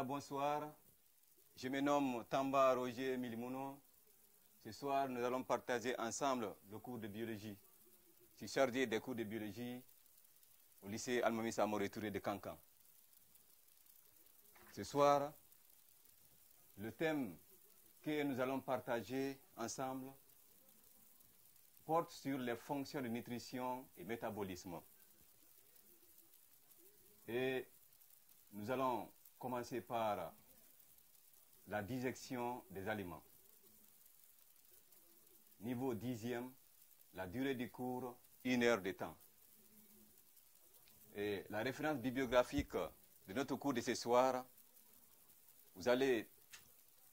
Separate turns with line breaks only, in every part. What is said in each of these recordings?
bonsoir. Je me nomme Tamba Roger Milimouno. Ce soir, nous allons partager ensemble le cours de biologie. Je suis chargé des cours de biologie au lycée Almami Samoré Touré de Cancan. Ce soir, le thème que nous allons partager ensemble porte sur les fonctions de nutrition et métabolisme. Et nous allons commencer par la digestion des aliments. Niveau 10e, la durée du cours, 1 heure de temps. Et la référence bibliographique de notre cours de ce soir, vous allez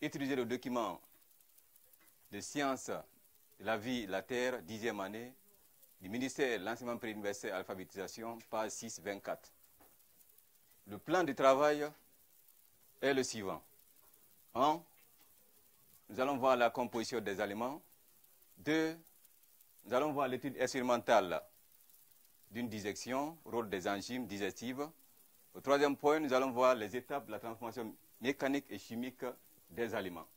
utiliser le document de sciences de la vie, la Terre, 10e année, du ministère de l'enseignement préuniversitaire et alphabétisation, page 624. Le plan de travail est le suivant. 1. Nous allons voir la composition des aliments. 2. Nous allons voir l'étude expérimentale d'une digestion, rôle des enzymes digestives. Au 3e point, nous allons voir les étapes de la transformation mécanique et chimique des aliments.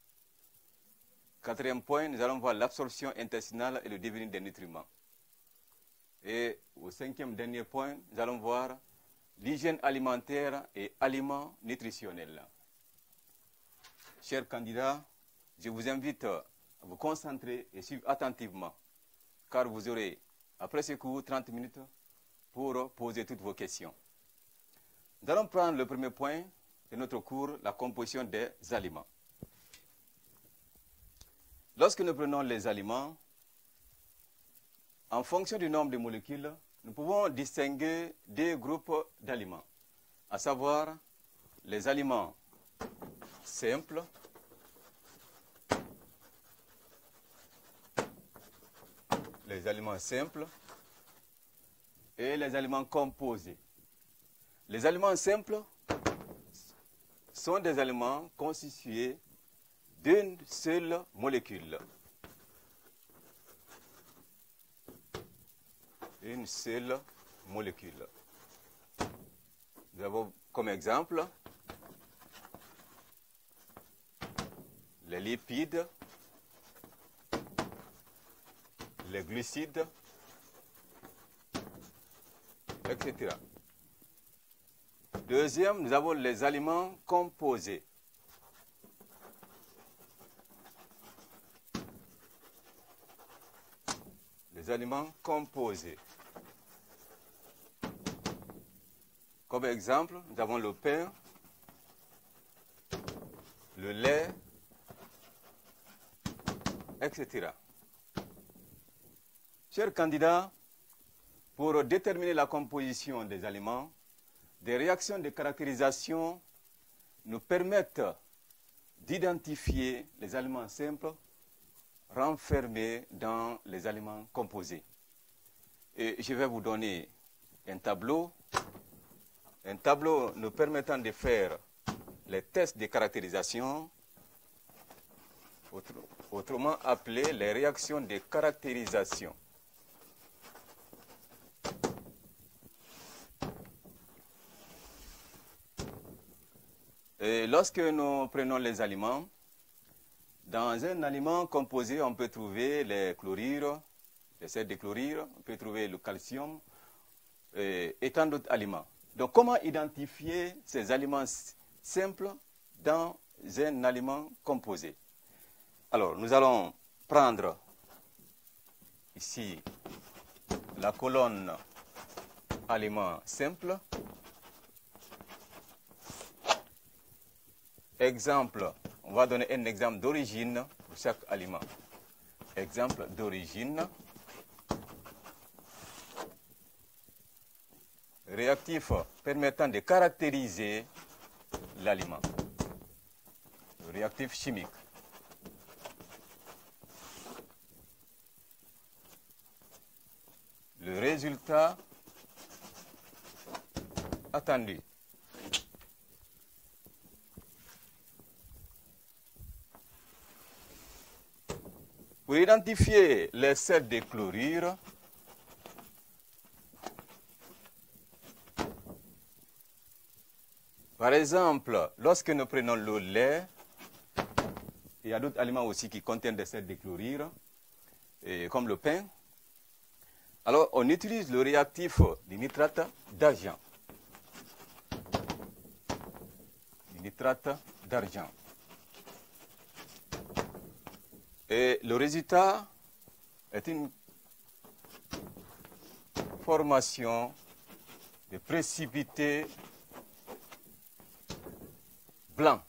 4e point, nous allons voir l'absorption intestinale et le devenir des nutriments. Et au 5e dernier point, nous allons voir l'hygiène alimentaire et aliments nutritionnels. Chers candidats, je vous invite à vous concentrer et suivre attentivement, car vous aurez, après ce cours, 30 minutes pour poser toutes vos questions. Nous allons prendre le premier point de notre cours, la composition des aliments. Lorsque nous prenons les aliments, en fonction du nombre de molécules, nous pouvons distinguer deux groupes d'aliments, à savoir les aliments simples et les aliments composés. Les aliments simples sont des aliments constitués d'une seule molécule. Une seule molécule. Nous avons comme exemple les lipides, les glucides, etc. Deuxième, nous avons les aliments composés. Les aliments composés. Comme exemple, nous avons le pain, le lait, etc. Chers candidats, pour déterminer la composition des aliments, des réactions de caractérisation nous permettent d'identifier les aliments simples renfermés dans les aliments composés. Et je vais vous donner un tableau nous permettant de faire les tests de caractérisation, autrement appelés les réactions de caractérisation. Et lorsque nous prenons les aliments, dans un aliment composé, on peut trouver les chlorures, les sels de chlorure, on peut trouver le calcium et tant d'autres aliments. Donc, comment identifier ces aliments simples dans un aliment composé? Alors, nous allons prendre ici la colonne aliments simples. Exemple, on va donner un exemple d'origine pour chaque aliment. Exemple d'origine. Réactif permettant de caractériser l'aliment. Réactif chimique. Le résultat attendu. Pour identifier les sels de chlorure, Par exemple, lorsque nous prenons le lait, il y a d'autres aliments aussi qui contiennent des sels de chlorure, comme le pain. Alors, on utilise le réactif du nitrate d'argent. Du nitrate d'argent. Et le résultat est une formation de précipités blancs.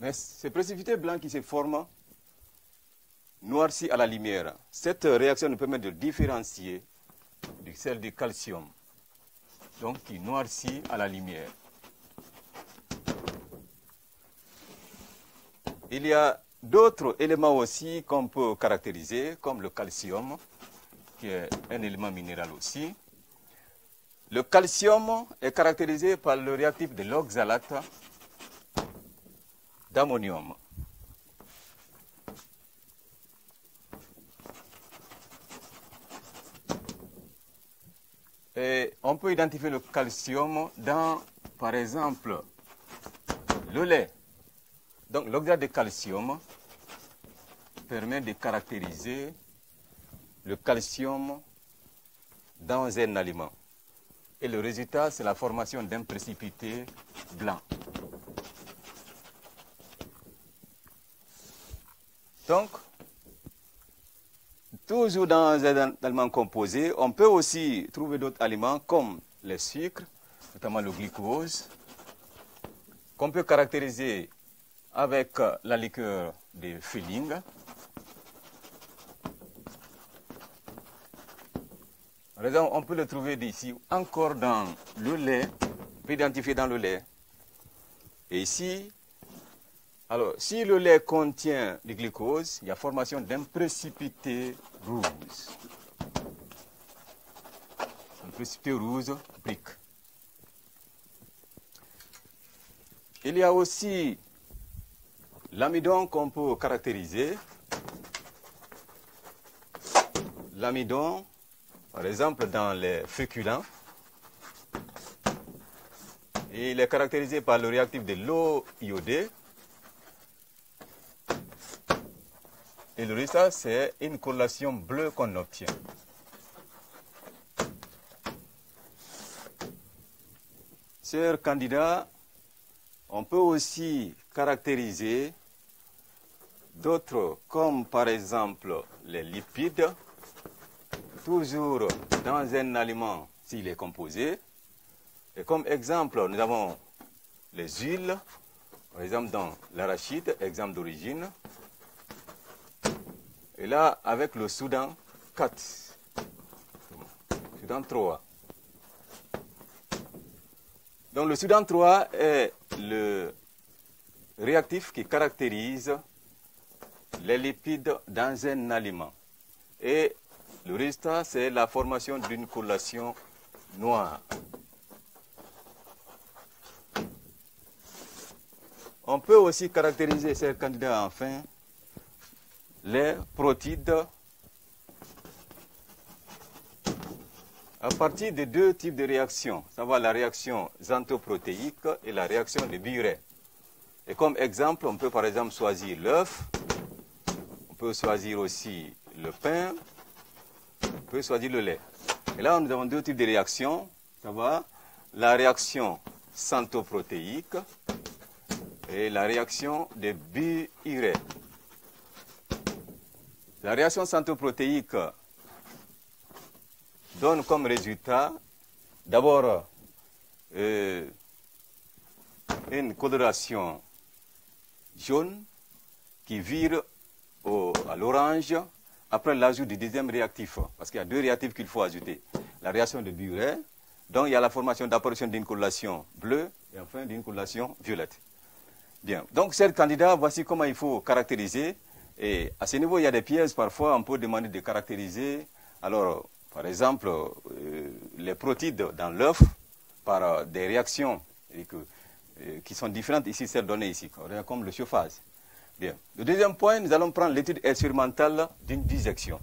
Mais ces précipités blancs qui se forment noircis à la lumière. Cette réaction nous permet de différencier du sel du calcium, donc qui noircit à la lumière. Il y a d'autres éléments aussi qu'on peut caractériser, comme le calcium, qui est un élément minéral aussi. Le calcium est caractérisé par le réactif de l'oxalate d'ammonium. Et on peut identifier le calcium dans, par exemple, le lait. Donc l'oxalate de calcium permet de caractériser le calcium dans un aliment. Et le résultat, c'est la formation d'un précipité blanc. Donc, toujours dans un aliment composé, on peut aussi trouver d'autres aliments comme les sucres, notamment le glucose, qu'on peut caractériser avec la liqueur de Feeling. Par exemple, on peut le trouver ici encore dans le lait, on peut identifier dans le lait. Et ici, alors, si le lait contient du glucose, il y a formation d'un précipité rouge. Un précipité rouge brique. Il y a aussi l'amidon qu'on peut caractériser. L'amidon, par exemple, dans les féculents, il est caractérisé par le réactif de l'eau iodée. Et le résultat, c'est une corrélation bleue qu'on obtient. Chers candidats, on peut aussi caractériser d'autres, comme par exemple les lipides, toujours dans un aliment s'il est composé. Et comme exemple, nous avons les huiles, par exemple dans l'arachide, exemple d'origine. Et là, avec le Soudan 4, Soudan 3. Donc le Soudan 3 est le réactif qui caractérise les lipides dans un aliment. Et le résultat, c'est la formation d'une collation noire. On peut aussi caractériser ces candidats, enfin, les protides à partir de deux types de réactions, savoir la réaction xanthoprotéique et la réaction de Buret. Et comme exemple, on peut par exemple choisir l'œuf, on peut choisir aussi le pain, on peut choisir le lait. Et là, nous avons deux types de réactions, savoir la réaction xanthoprotéique et la réaction de Buret. La réaction xanthoprotéique donne comme résultat d'abord une coloration jaune qui vire à l'orange après l'ajout du deuxième réactif. Parce qu'il y a deux réactifs qu'il faut ajouter. La réaction de Buret, donc il y a la formation d'apparition d'une coloration bleue et enfin d'une coloration violette. Bien, donc chers candidats, voici comment il faut caractériser. Et à ce niveau, il y a des pièges, parfois on peut demander de caractériser. Alors, par exemple, les protides dans l'œuf par des réactions qui sont différentes ici, celles données ici, comme le chauffage. Bien. Le deuxième point, nous allons prendre l'étude expérimentale d'une dissection.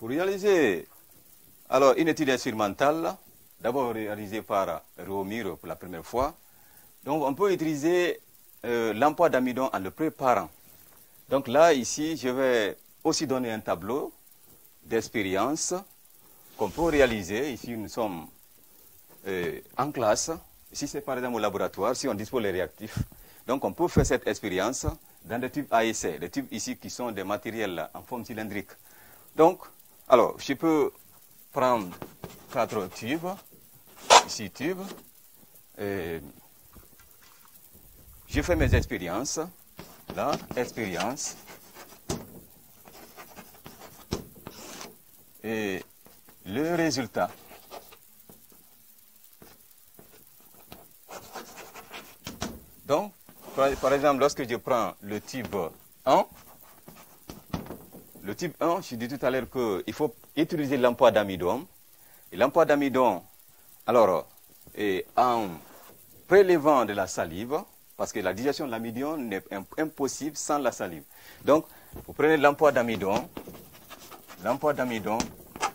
Pour réaliser alors, une étude expérimentale, d'abord réalisée par Romero pour la première fois, donc on peut utiliser l'emploi d'amidon en le préparant. Donc là, ici, je vais aussi donner un tableau d'expérience qu'on peut réaliser. Ici, nous sommes en classe. Ici, c'est par exemple au laboratoire, si on dispose les réactifs. Donc, on peut faire cette expérience dans des tubes à essai, des tubes ici qui sont des matériels en forme cylindrique. Donc, alors, je peux prendre 4 tubes, ici tubes, et je fais mes expériences, là, expérience, et le résultat. Donc, par exemple, lorsque je prends le tube 1, le type 1, je dis tout à l'heure qu'il faut utiliser l'emploi d'amidon. Et l'emploi d'amidon, alors, en prélevant de la salive, parce que la digestion de l'amidon n'est impossible sans la salive. Donc, vous prenez l'emploi d'amidon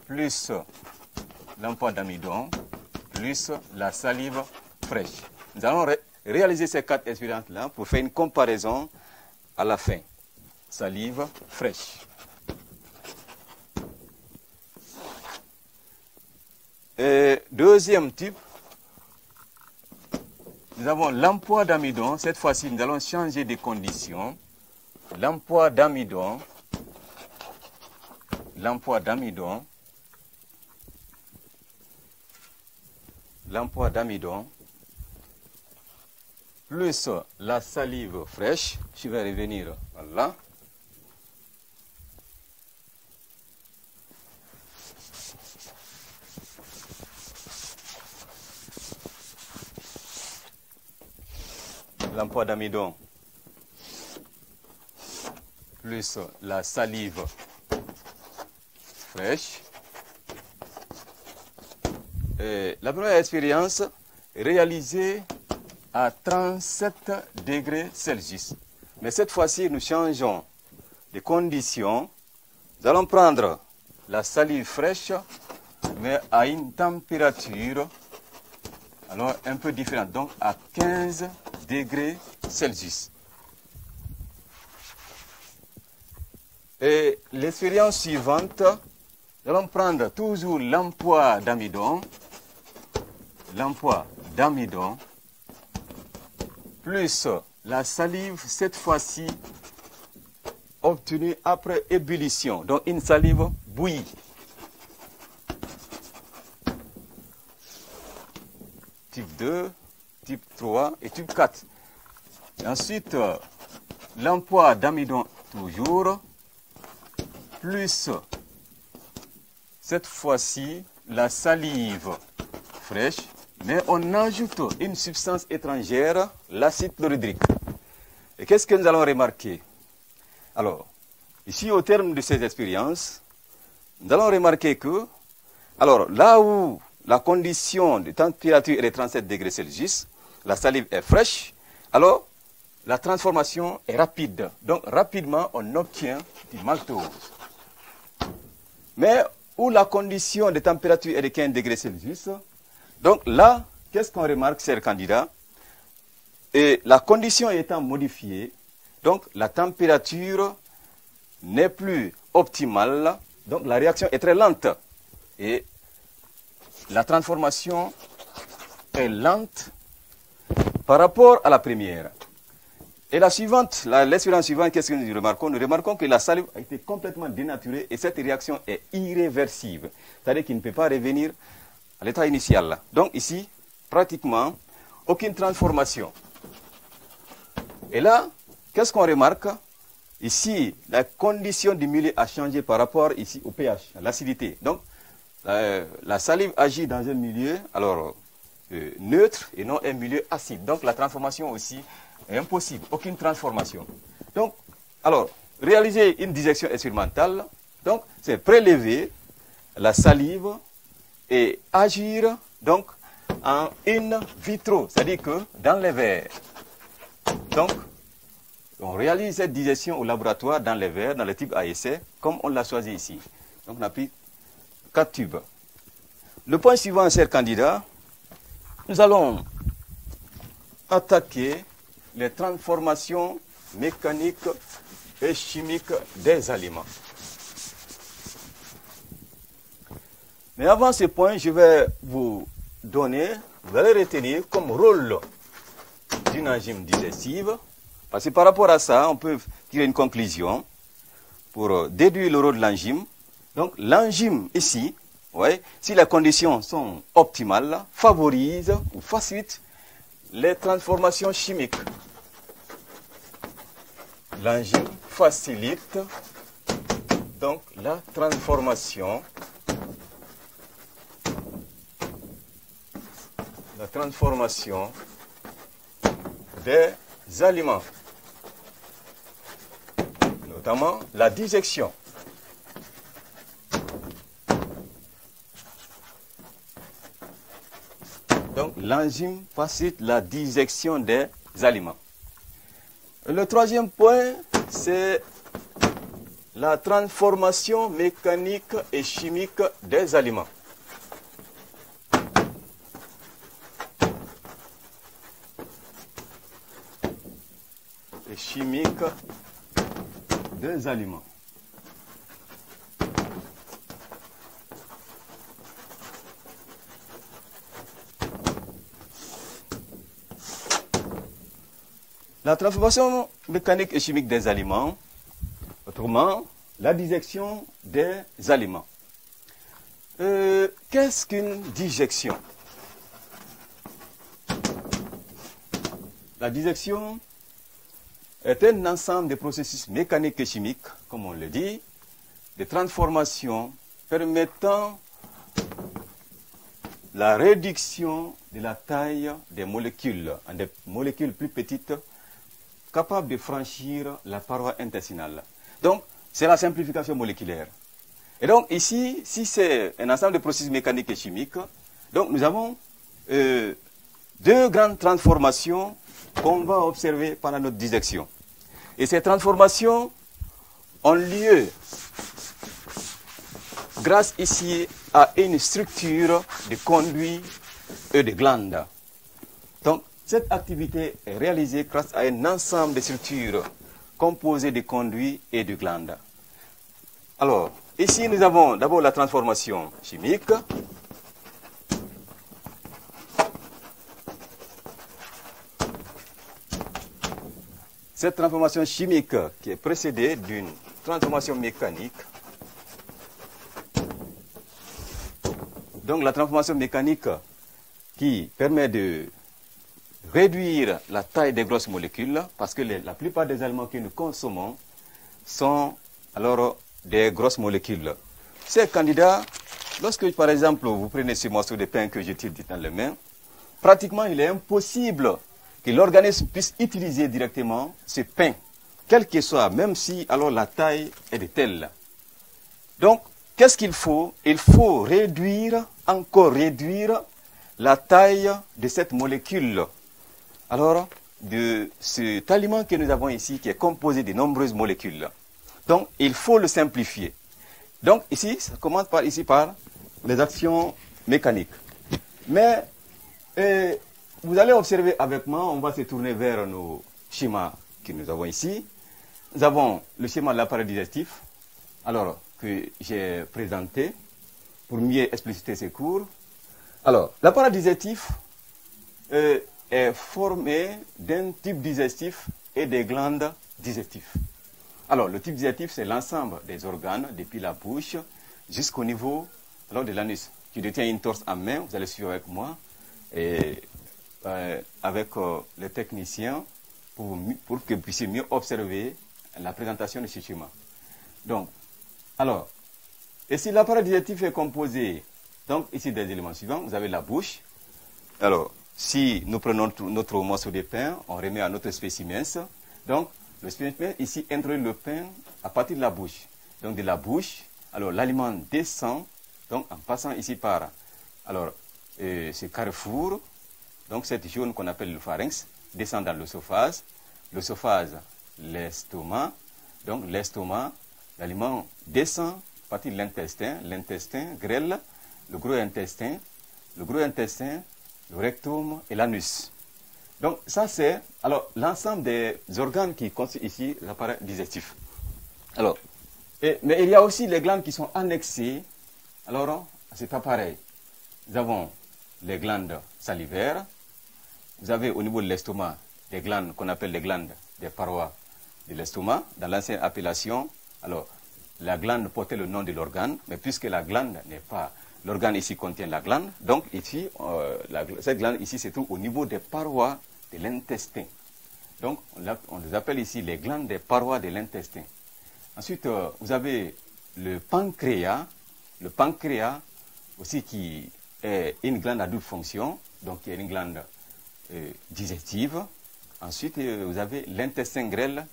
plus l'emploi d'amidon plus la salive fraîche. Nous allons réaliser ces 4 expériences-là pour faire une comparaison à la fin. Salive fraîche. Et deuxième type, nous avons l'emploi d'amidon. Cette fois-ci, nous allons changer de conditions. L'emploi d'amidon plus la salive fraîche. Je vais revenir, voilà. L'emploi d'amidon plus la salive fraîche. Et la première expérience est réalisée à 37 degrés Celsius. Mais cette fois-ci, nous changeons de conditions. Nous allons prendre la salive fraîche, mais à une température alors un peu différente, donc à 15 degrés Celsius. Et l'expérience suivante, nous allons prendre toujours l'emploi d'amidon plus la salive, cette fois-ci obtenue après ébullition, donc une salive bouillie. Type 2, type 3 et type 4. Et ensuite, l'emploi d'amidon toujours, plus cette fois-ci la salive fraîche, mais on ajoute une substance étrangère, l'acide chlorhydrique. Et qu'est-ce que nous allons remarquer? Alors, ici au terme de ces expériences, nous allons remarquer que, alors là où la condition de température est de 37 degrés Celsius, la salive est fraîche, alors la transformation est rapide. Donc rapidement, on obtient du maltose. Mais où la condition de température est de 15 degrés Celsius, donc là, qu'est-ce qu'on remarque, chers candidats? Et la condition étant modifiée, donc la température n'est plus optimale, donc la réaction est très lente. Et la transformation est lente par rapport à la première. Et la suivante, l'expérience suivante, qu'est-ce que nous remarquons? Nous remarquons que la salive a été complètement dénaturée et cette réaction est irréversible. C'est-à-dire qu'il ne peut pas revenir à l'état initial. Donc ici, pratiquement, aucune transformation. Et là, qu'est-ce qu'on remarque? Ici, la condition du milieu a changé par rapport ici au pH, à l'acidité. Donc, la salive agit dans un milieu alors neutre et non un milieu acide. Donc, la transformation aussi est impossible, aucune transformation. Donc, alors, réaliser une dissection expérimentale, donc, c'est prélever la salive et agir donc en in vitro, c'est-à-dire que dans les verres. Donc, on réalise cette dissection au laboratoire dans les verres, dans le type à essai, comme on l'a choisi ici. Donc, on a pris 4 tubes. Le point suivant, chers candidats, nous allons attaquer les transformations mécaniques et chimiques des aliments. Mais avant ce point, je vais vous donner, vous allez retenir comme rôle d'une enzyme digestive, parce que par rapport à ça, on peut tirer une conclusion pour déduire le rôle de l'enzyme. Donc l'enzyme ici, ouais, si les conditions sont optimales, favorise ou facilite les transformations chimiques. L'enzyme facilite donc la transformation des aliments, notamment la digestion. Donc l'enzyme facilite la digestion des aliments. Le troisième point, c'est la transformation mécanique et chimique des aliments. Et chimique des aliments. La transformation mécanique et chimique des aliments, autrement, la digestion des aliments. Qu'est-ce qu'une digestion? La digestion est un ensemble de processus mécaniques et chimiques, comme on le dit, de transformation permettant la réduction de la taille des molécules en des molécules plus petites capables de franchir la paroi intestinale. Donc, c'est la simplification moléculaire. Et donc, ici, si c'est un ensemble de processus mécaniques et chimiques, donc nous avons deux grandes transformations qu'on va observer pendant notre digestion. Et ces transformations ont lieu grâce ici à une structure de conduits et de glandes. Donc, cette activité est réalisée grâce à un ensemble de structures composées de conduits et de glandes. Alors, ici, nous avons d'abord la transformation chimique. Cette transformation chimique qui est précédée d'une transformation mécanique. Donc la transformation mécanique qui permet de réduire la taille des grosses molécules, parce que la plupart des aliments que nous consommons sont alors des grosses molécules. Ces candidats, lorsque par exemple vous prenez ce morceau de pain que je tire dans les mains, pratiquement il est impossible que l'organisme puisse utiliser directement ce pain, quel que soit, même si alors la taille est de telle. Donc, qu'est-ce qu'il faut? Il faut réduire, encore réduire la taille de cette molécule. Alors, de cet aliment que nous avons ici, qui est composé de nombreuses molécules. Donc, il faut le simplifier. Donc, ici, ça commence par les actions mécaniques. Mais, vous allez observer avec moi, on va se tourner vers nos schémas que nous avons ici. Nous avons le schéma de l'appareil digestif, alors que j'ai présenté pour mieux expliciter ces cours. Alors, l'appareil digestif est formé d'un tube digestif et des glandes digestives. Alors, le tube digestif, c'est l'ensemble des organes, depuis la bouche jusqu'au niveau de l'anus. Tu détiens une torse en main, vous allez suivre avec moi. Et avec les techniciens pour que vous puissiez mieux observer la présentation de ce schéma. Donc, alors, et si l'appareil digestif est composé, donc ici des éléments suivants, vous avez la bouche. Alors, si nous prenons notre morceau de pain, on remet à notre spécimen. Donc, le spécimen ici introduit le pain à partir de la bouche. Donc, de la bouche, alors l'aliment descend, donc en passant ici par, alors, ce carrefour. Donc, cette zone qu'on appelle le pharynx descend dans l'œsophage. L'œsophage, l'estomac. Donc, l'estomac, l'aliment descend partie de l'intestin, l'intestin grêle, le gros intestin, le rectum et l'anus. Donc ça c'est alors l'ensemble des organes qui constituent ici l'appareil digestif. Alors, mais il y a aussi les glandes qui sont annexées alors, à cet appareil. Nous avons les glandes salivaires, vous avez au niveau de l'estomac des glandes qu'on appelle les glandes des parois de l'estomac, dans l'ancienne appellation. Alors, la glande portait le nom de l'organe, mais puisque la glande n'est pas... L'organe ici contient la glande, donc ici, cette glande ici se trouve au niveau des parois de l'intestin. Donc, on les appelle ici les glandes des parois de l'intestin. Ensuite, vous avez le pancréas aussi qui est une glande à double fonction, donc qui est une glande digestive. Ensuite, vous avez l'intestin grêle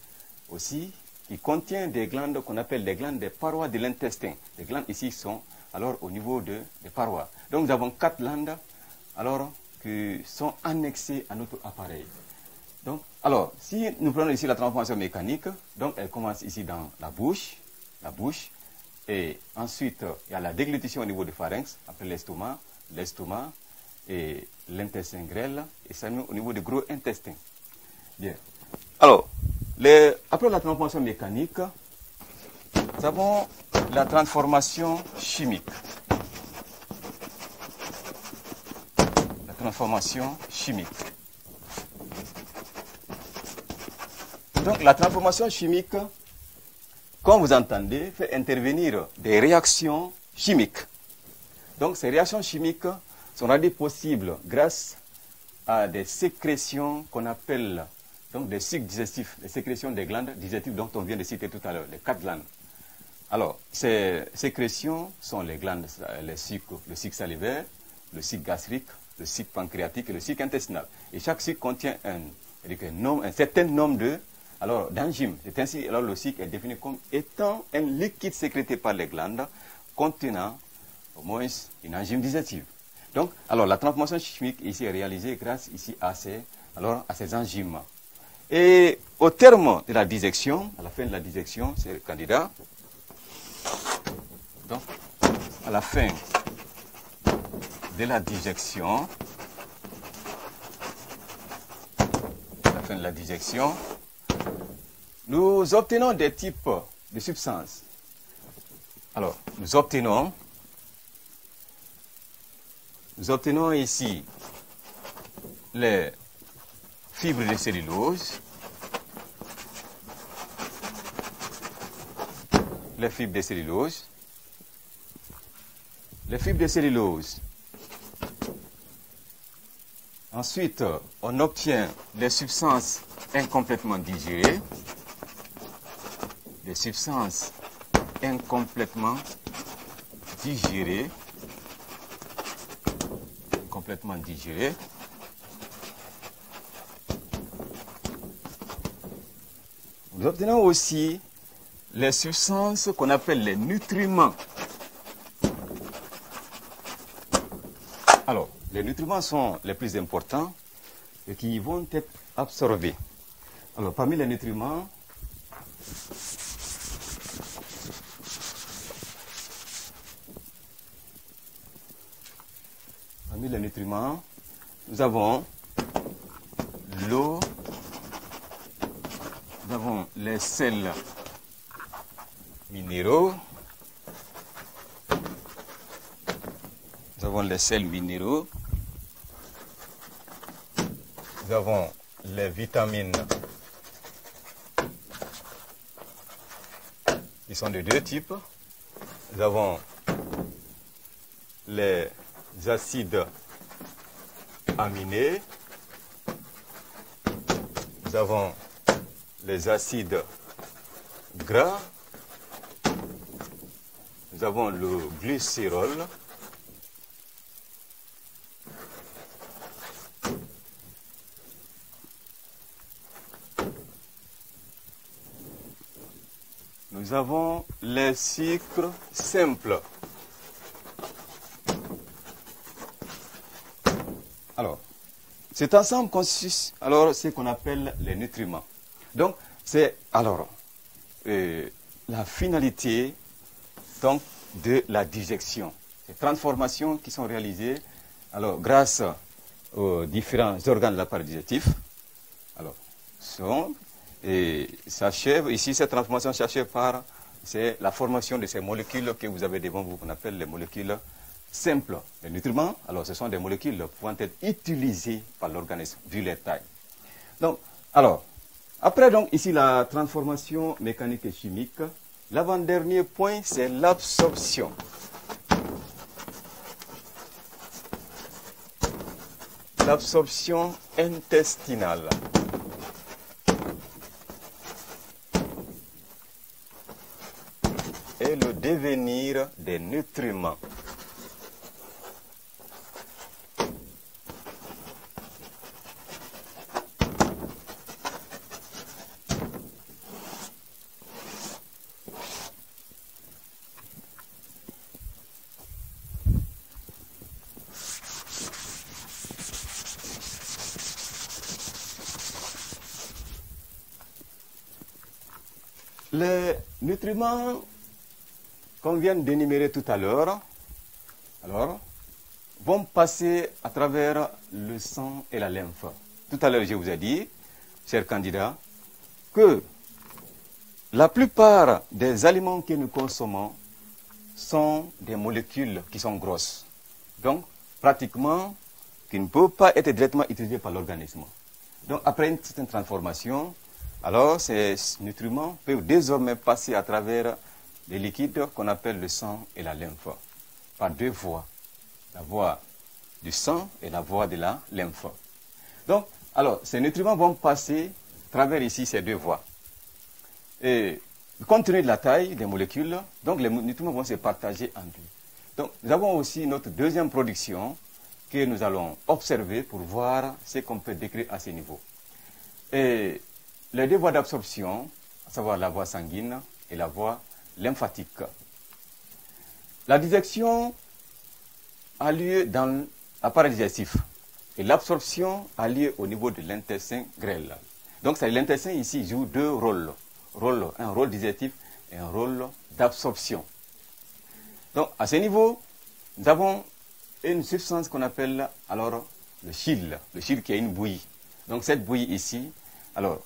aussi, qui contient des glandes qu'on appelle les glandes des parois de l'intestin. Les glandes ici sont alors au niveau des parois. Donc nous avons 4 glandes alors, qui sont annexées à notre appareil. Donc, alors, si nous prenons ici la transformation mécanique, donc elle commence ici dans la bouche, et ensuite il y a la déglutition au niveau du pharynx, après l'estomac et l'intestin grêle, et ça nous au niveau du gros intestin. Bien. Alors, après la transformation mécanique, nous avons la transformation chimique. La transformation chimique. Donc, la transformation chimique, comme vous entendez, fait intervenir des réactions chimiques. Donc, ces réactions chimiques sont rendues possibles grâce à des sécrétions qu'on appelle donc des cycles digestifs, les sécrétions des glandes digestives dont on vient de citer tout à l'heure, les 4 glandes. Alors, ces sécrétions sont les glandes, le cycle salivaire, le cycle gastrique, le cycle pancréatique et le cycle intestinal. Et chaque cycle contient un certain nombre d'enzymes. C'est ainsi, alors le cycle est défini comme étant un liquide sécrété par les glandes contenant au moins une enzyme digestive. Donc, alors la transformation chimique ici est réalisée grâce ici à ces enzymes. Et au terme de la dissection, à la fin de la dissection, c'est le candidat. Donc, à la fin de la dissection, nous obtenons des types de substances. Alors, nous obtenons ici les fibres de cellulose, les fibres de cellulose. Ensuite, on obtient des substances incomplètement digérées, Nous obtenons aussi les substances qu'on appelle les nutriments. Alors, les nutriments sont les plus importants et qui vont être absorbés. Alors, parmi les nutriments, nous avons l'eau, nous avons les sels minéraux, nous avons les vitamines qui sont de 2 types. Nous avons les acides aminés, nous avons les acides gras, nous avons le glycérol, nous avons les sucres simples. Alors, cet ensemble consiste alors ce qu'on appelle les nutriments. Donc, c'est alors la finalité donc, de la digestion. Ces transformations qui sont réalisées alors, grâce aux différents organes de l'appareil digestif. Alors, et s'achève, ici, cette transformation s'achève par la formation de ces molécules que vous avez devant vous, qu'on appelle les molécules simples. Les nutriments, alors, ce sont des molécules pouvant être utilisées par l'organisme, vu leur taille. Donc, alors, après, donc, ici, la transformation mécanique et chimique, l'avant-dernier point, c'est l'absorption. L'absorption intestinale. Et le devenir des nutriments. Les nutriments qu'on vient d'énumérer tout à l'heure, alors, vont passer à travers le sang et la lymphe. Tout à l'heure, je vous ai dit, chers candidats, que la plupart des aliments que nous consommons sont des molécules qui sont grosses. Donc, pratiquement, qui ne peuvent pas être directement utilisées par l'organisme. Donc, après une certaine transformation, alors ces nutriments peuvent désormais passer à travers les liquides qu'on appelle le sang et la lymphe, par deux voies, la voie du sang et la voie de la lymphe. Donc, alors, ces nutriments vont passer à travers ici ces deux voies. Et compte tenu de la taille des molécules, donc les nutriments vont se partager entre eux. Donc, nous avons aussi notre deuxième production que nous allons observer pour voir ce qu'on peut décrire à ce niveau. Et les deux voies d'absorption, à savoir la voie sanguine et la voie lymphatique. La digestion a lieu dans l'appareil digestif et l'absorption a lieu au niveau de l'intestin grêle. Donc l'intestin ici joue deux rôles, un rôle digestif et un rôle d'absorption. Donc à ce niveau, nous avons une substance qu'on appelle alors le chyle qui est une bouillie. Donc cette bouillie ici, alors,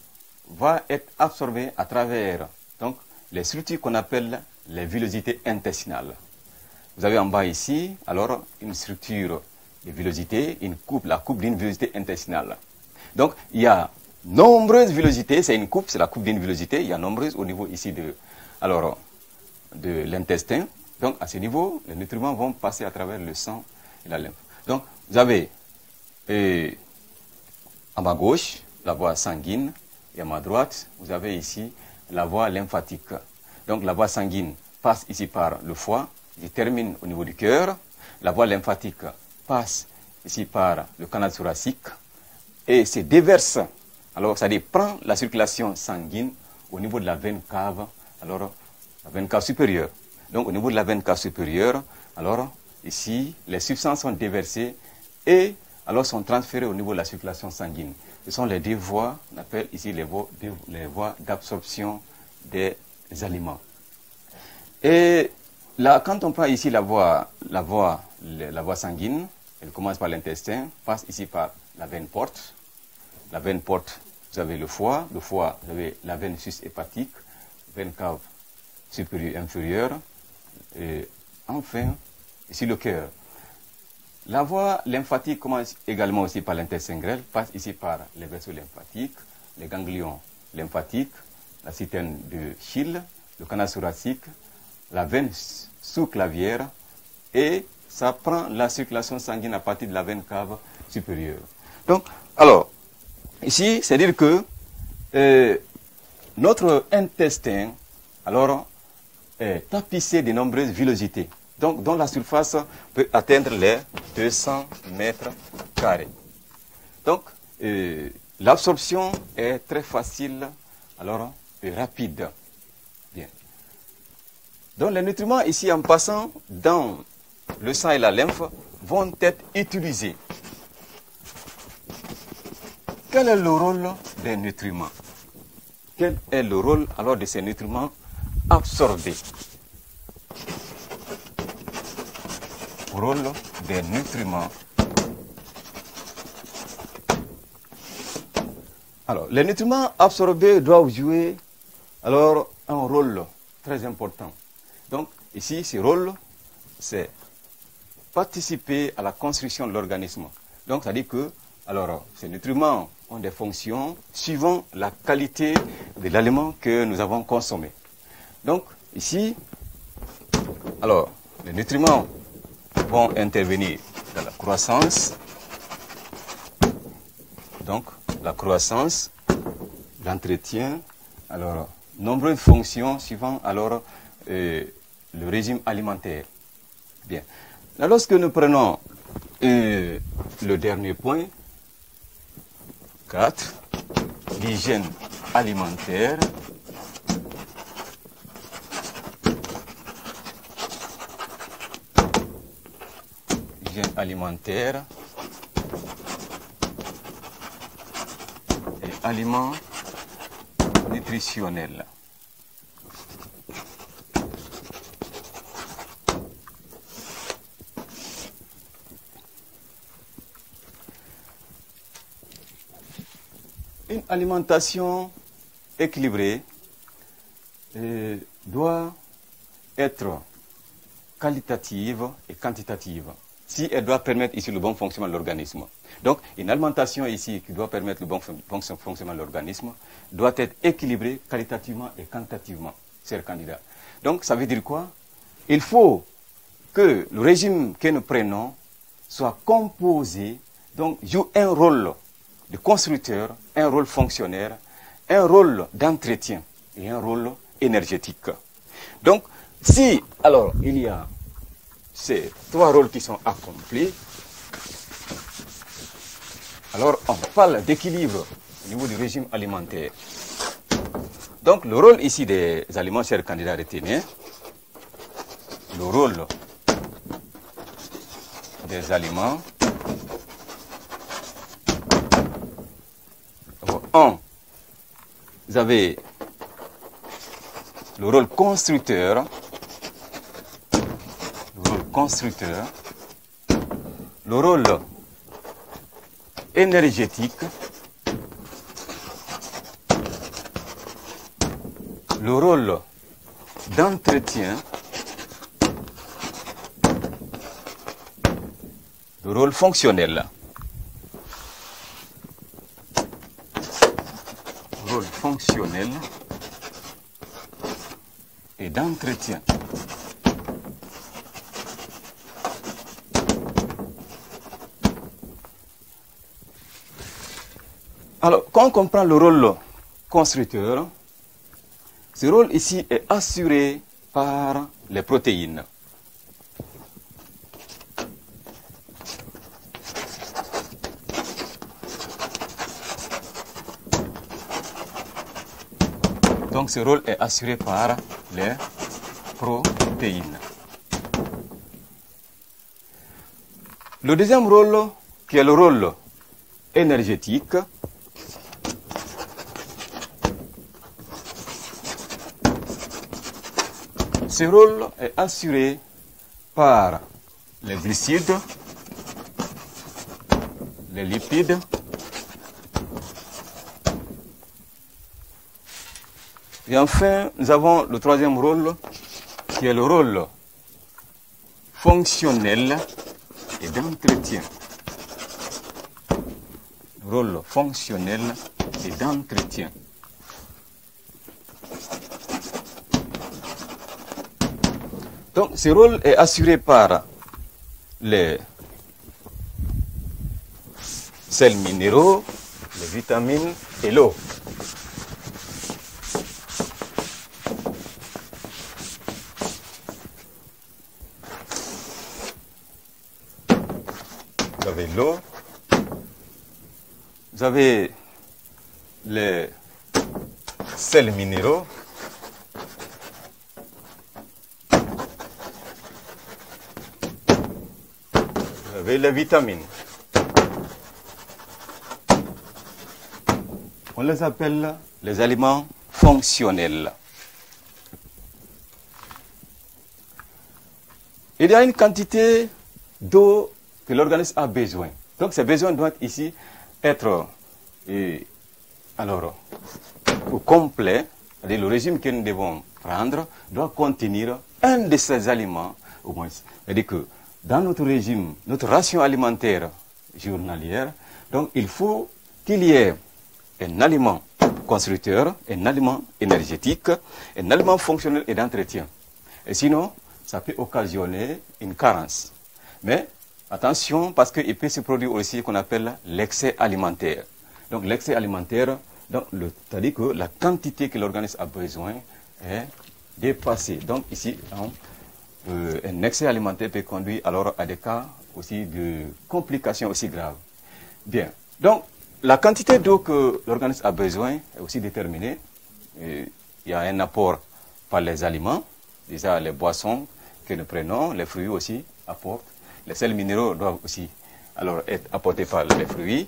va être absorbée à travers donc, les structures qu'on appelle les villosités intestinales. Vous avez en bas ici, alors, une structure de villosité, la coupe d'une villosité intestinale. Donc, il y a nombreuses villosités, c'est une coupe, c'est la coupe d'une villosité, il y a nombreuses au niveau ici de l'intestin. Donc, à ce niveau, les nutriments vont passer à travers le sang et la lymphe. Donc, vous avez à ma gauche, la voie sanguine, et à ma droite, vous avez ici la voie lymphatique. Donc la voie sanguine passe ici par le foie, qui termine au niveau du cœur. La voie lymphatique passe ici par le canal thoracique et se déverse. Alors ça prend la circulation sanguine au niveau de la veine cave, alors la veine cave supérieure. Donc au niveau de la veine cave supérieure, alors ici, les substances sont déversées et alors sont transférées au niveau de la circulation sanguine. Ce sont les deux voies, on appelle ici les voies d'absorption des aliments. Et là, quand on prend ici la voie sanguine, elle commence par l'intestin, passe ici par la veine porte. La veine porte, vous avez le foie, vous avez la veine sus-hépatique, veine cave supérieure et inférieure, et enfin, ici le cœur. La voie lymphatique commence également aussi par l'intestin grêle, passe ici par les vaisseaux lymphatiques, les ganglions lymphatiques, la citerne de Schill, le canal thoracique, la veine sous-clavière, et ça prend la circulation sanguine à partir de la veine cave supérieure. Donc, alors, ici, c'est dire que notre intestin, alors, est tapissé de nombreuses villosités. Donc, dont la surface peut atteindre les 200 mètres carrés. Donc, l'absorption est très facile, alors, et rapide. Bien. Donc, les nutriments ici, en passant dans le sang et la lymphe, vont être utilisés. Quel est le rôle des nutriments? Quel est le rôle, alors, de ces nutriments absorbés? rôle des nutriments. Alors, les nutriments absorbés doivent jouer alors un rôle très important. Donc, ici, ce rôle, c'est participer à la construction de l'organisme. Donc, ça dit que, alors, ces nutriments ont des fonctions suivant la qualité de l'aliment que nous avons consommé. Donc, ici, alors, les nutriments vont intervenir dans la croissance. Donc, la croissance, l'entretien, alors, nombreuses fonctions suivant alors le régime alimentaire. Bien. Là, lorsque nous prenons le dernier point, 4, l'hygiène alimentaire. Hygiène alimentaire et aliments nutritionnels. Une alimentation équilibrée doit être qualitative et quantitative, si elle doit permettre ici le bon fonctionnement de l'organisme. Donc, une alimentation ici qui doit permettre le bon fonctionnement de l'organisme doit être équilibrée qualitativement et quantitativement, chers candidats. Donc, ça veut dire quoi? Il faut que le régime que nous prenons soit composé, donc joue un rôle de constructeur, un rôle fonctionnaire, un rôle d'entretien et un rôle énergétique. Donc, si alors il y a ces trois rôles qui sont accomplis, alors on parle d'équilibre au niveau du régime alimentaire. Donc, le rôle ici des aliments, chers candidats, retenez, le rôle des aliments. 1. Vous avez le rôle constructeur, le rôle énergétique, le rôle d'entretien, le rôle fonctionnel. Rôle fonctionnel et d'entretien. Alors, quand on comprend le rôle constructeur, ce rôle ici est assuré par les protéines. Donc, ce rôle est assuré par les protéines. Le deuxième rôle, qui est le rôle énergétique, ce rôle est assuré par les glucides, les lipides, et enfin, nous avons le troisième rôle, qui est le rôle fonctionnel et d'entretien. Rôle fonctionnel et d'entretien. Donc, ce rôle est assuré par les sels minéraux, les vitamines et l'eau. Vous avez l'eau, vous avez les sels minéraux, vous avez les vitamines. On les appelle les aliments fonctionnels. Il y a une quantité d'eau que l'organisme a besoin. Donc ces besoins doivent ici être alors au complet. Le régime que nous devons prendre doit contenir un de ces aliments au moins. C'est-à-dire que dans notre régime, notre ration alimentaire journalière, donc il faut qu'il y ait un aliment constructeur, un aliment énergétique, un aliment fonctionnel et d'entretien. Et sinon, ça peut occasionner une carence. Mais attention, parce qu'il peut se produire aussi ce qu'on appelle l'excès alimentaire. Donc l'excès alimentaire, c'est-à-dire que la quantité que l'organisme a besoin est dépassée. Donc ici, un excès alimentaire peut conduire alors à des cas aussi de complications aussi graves. Bien, donc la quantité d'eau que l'organisme a besoin est aussi déterminée. Il y a un apport par les aliments, déjà les boissons que nous prenons, les fruits aussi apportent. Les sels minéraux doivent aussi alors être apportés par les fruits.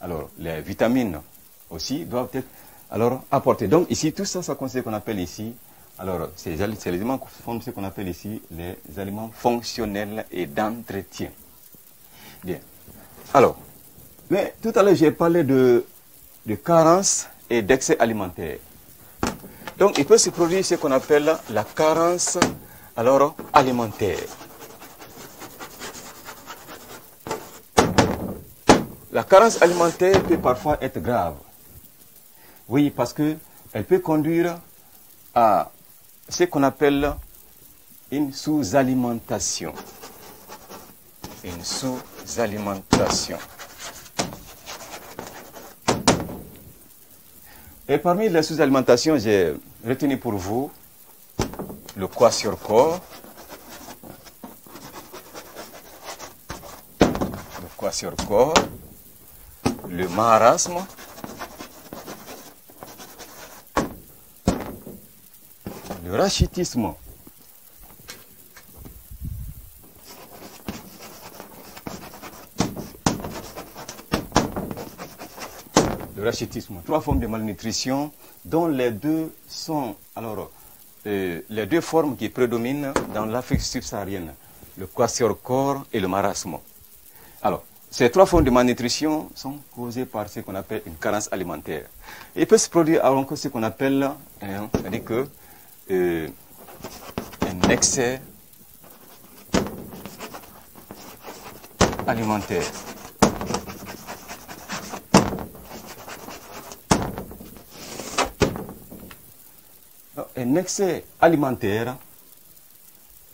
Alors les vitamines aussi doivent être alors apportées. Donc ici, tout ça, ça concerne ce qu'on appelle ici, alors c'est les aliments font ce qu'on appelle ici les aliments fonctionnels et d'entretien. Bien. Alors, mais tout à l'heure, j'ai parlé de carence et d'excès alimentaire. Donc, il peut se produire ce qu'on appelle la carence alors, alimentaire. La carence alimentaire peut parfois être grave. Oui, parce qu'elle peut conduire à ce qu'on appelle une sous-alimentation. Une sous-alimentation. Et parmi les sous-alimentations, j'ai retenu pour vous le kwashiorkor, le marasme, le rachitisme. Le rachitisme, trois formes de malnutrition dont les deux sont alors les deux formes qui prédominent dans l'Afrique subsaharienne, le kwashiorkor et le marasme. Alors, ces trois formes de malnutrition sont causées par ce qu'on appelle une carence alimentaire. Il peut se produire encore ce qu'on appelle c'est-à-dire que, un excès alimentaire. Un excès alimentaire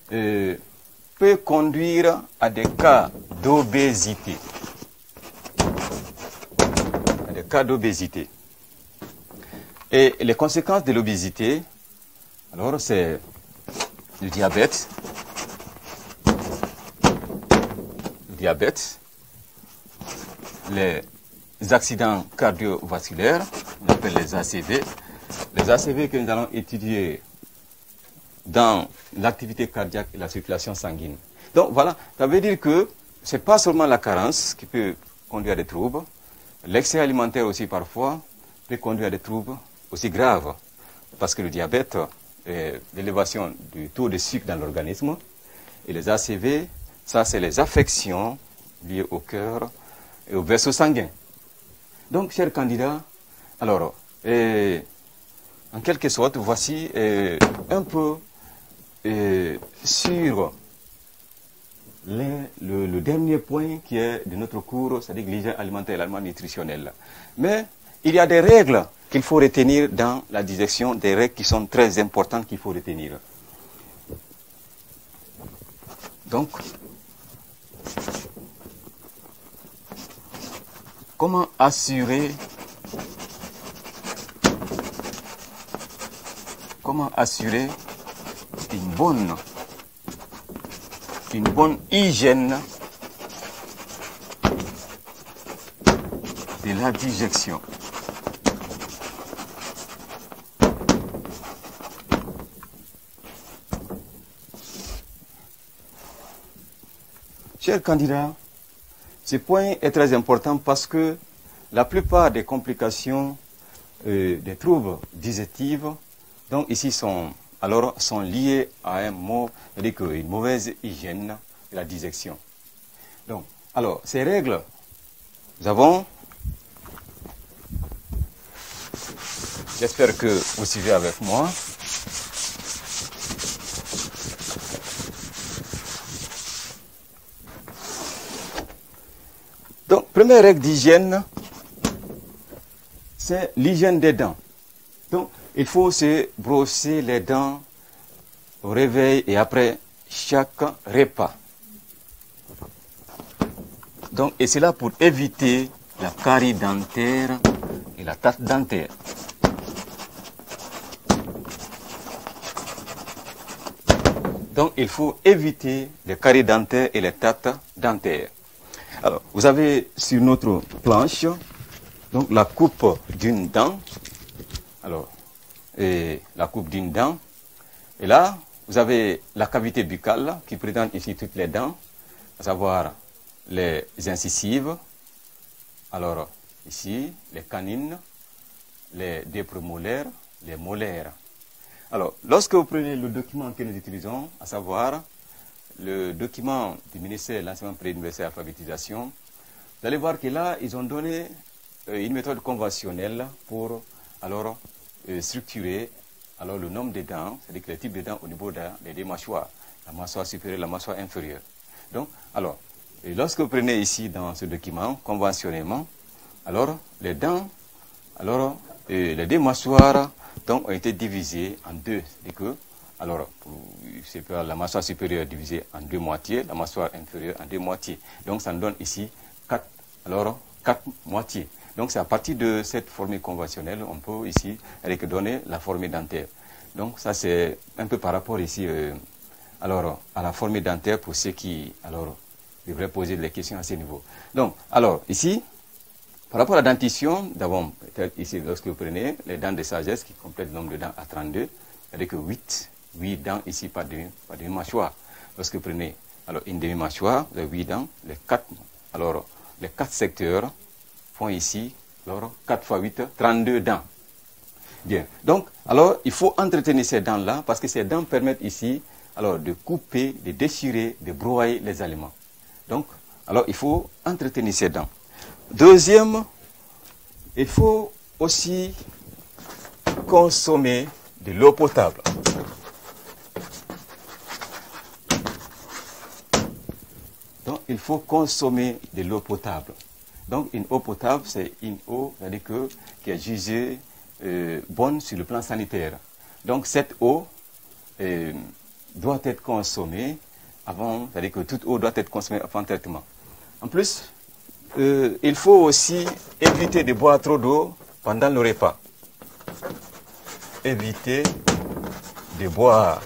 peut conduire à des cas d'obésité. Et les conséquences de l'obésité, alors c'est le diabète, les accidents cardiovasculaires, on appelle les ACV, les ACV que nous allons étudier dans l'activité cardiaque et la circulation sanguine. Donc voilà, ça veut dire que ce n'est pas seulement la carence qui peut conduire à des troubles, l'excès alimentaire aussi parfois peut conduire à des troubles aussi graves, parce que le diabète est l'élévation du taux de sucre dans l'organisme, et les ACV, ça c'est les affections liées au cœur et au vaisseau sanguin. Donc, chers candidats, alors, en quelque sorte, voici un peu sur le dernier point qui est de notre cours, c'est-à-dire l'hygiène alimentaire et l'aliment nutritionnel. Mais il y a des règles qu'il faut retenir dans la digestion, des règles qui sont très importantes qu'il faut retenir. Donc, comment assurer une bonne hygiène de la digestion. Chers candidats, ce point est très important parce que la plupart des complications des troubles digestifs, donc ici sont liées à un mot, c'est-à-dire une mauvaise hygiène de la digestion. Donc, alors, ces règles, nous avons, j'espère que vous suivez avec moi. Donc, première règle d'hygiène, c'est l'hygiène des dents. Donc, il faut se brosser les dents au réveil et après chaque repas. Donc, et c'est là pour éviter la carie dentaire et la tache dentaire. Donc, il faut éviter les caries dentaires et les taches dentaires. Alors, vous avez sur notre planche donc la coupe d'une dent. Alors, et la coupe d'une dent. Et là, vous avez la cavité buccale qui présente ici toutes les dents, à savoir les incisives, alors ici les canines, les deux prémolaires, les molaires. Alors, lorsque vous prenez le document que nous utilisons, à savoir le document du ministère de l'Enseignement préuniversitaire et alphabétisation, vous allez voir que là, ils ont donné une méthode conventionnelle pour alors structurer alors le nombre de dents, c'est-à-dire les types de dents au niveau des deux mâchoires, la mâchoire supérieure et la mâchoire inférieure. Donc, alors, et lorsque vous prenez ici dans ce document, conventionnellement, alors les dents, alors les deux mâchoires donc, ont été divisées en deux. C'est-à-dire que, alors, la mâchoire supérieure est divisée en deux moitiés, la mâchoire inférieure en deux moitiés. Donc, ça nous donne ici quatre moitiés. Donc, c'est à partir de cette formule conventionnelle, on peut ici donner la formule dentaire. Donc, ça, c'est un peu par rapport ici alors, à la formule dentaire pour ceux qui alors, devraient poser des questions à ce niveau. Donc, alors, ici, par rapport à la dentition, d'abord, peut-être ici, lorsque vous prenez les dents de sagesse qui complètent le nombre de dents à 32, c'est-à-dire que 8 dents ici par demi-mâchoire. Lorsque vous prenez alors, une demi-mâchoire, les 8 dents, les 4 secteurs font ici, alors 4 fois 8, 32 dents. Bien. Donc, alors, il faut entretenir ces dents-là parce que ces dents permettent ici, alors, de couper, de déchirer, de broyer les aliments. Donc, alors, il faut entretenir ces dents. Deuxième, il faut aussi consommer de l'eau potable. Donc, il faut consommer de l'eau potable. Donc, une eau potable, c'est une eau, c'est-à-dire qui est jugée bonne sur le plan sanitaire. Donc, cette eau doit être consommée avant, c'est-à-dire que toute eau doit être consommée avant le traitement. En plus, il faut aussi éviter de boire trop d'eau pendant le repas. Éviter de boire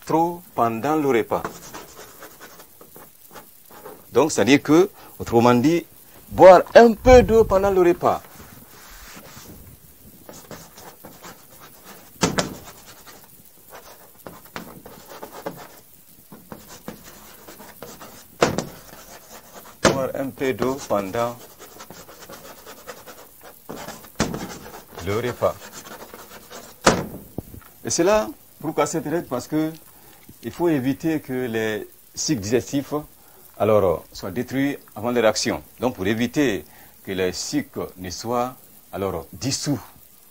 trop pendant le repas. Donc, c'est-à-dire que, autrement dit, boire un peu d'eau pendant le repas. Boire un peu d'eau pendant le repas. Et c'est là, pourquoi cette règle? Parce que il faut éviter que les cycles digestifs alors, soient détruits avant leur action. Donc, pour éviter que les cycles ne soient alors dissous,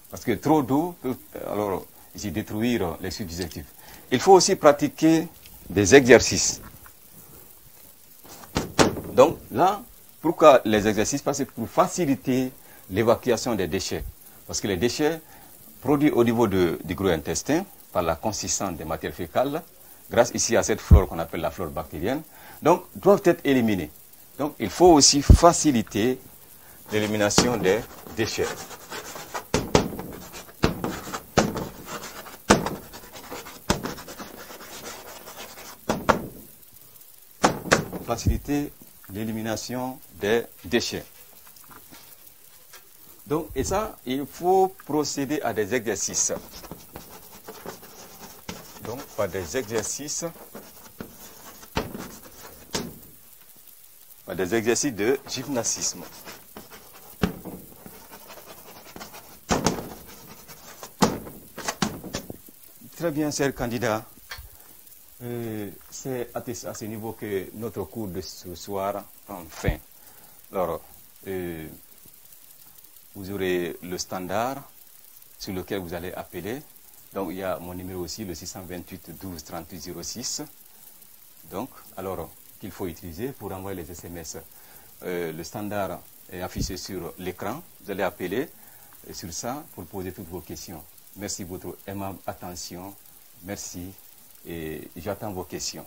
parce que trop d'eau peut alors ici détruire les cycles digestifs. Il faut aussi pratiquer des exercices. Donc là, pourquoi les exercices? Parce que pour faciliter l'évacuation des déchets. Parce que les déchets produits au niveau du gros intestin, par la consistance des matières fécales, grâce ici à cette flore qu'on appelle la flore bactérienne, donc doivent être éliminés. Donc il faut aussi faciliter l'élimination des déchets. Faciliter l'élimination des déchets. Donc, et ça, il faut procéder à des exercices. Donc, par des exercices de gymnastisme. Très bien, chers candidats. C'est à ce niveau que notre cours de ce soir prend fin. Alors, vous aurez le standard sur lequel vous allez appeler. Donc, il y a mon numéro aussi, le 628 12 38 06. Donc, alors, qu'il faut utiliser pour envoyer les SMS. Le standard est affiché sur l'écran. Vous allez appeler sur ça pour poser toutes vos questions. Merci de votre aimable attention. Merci et j'attends vos questions.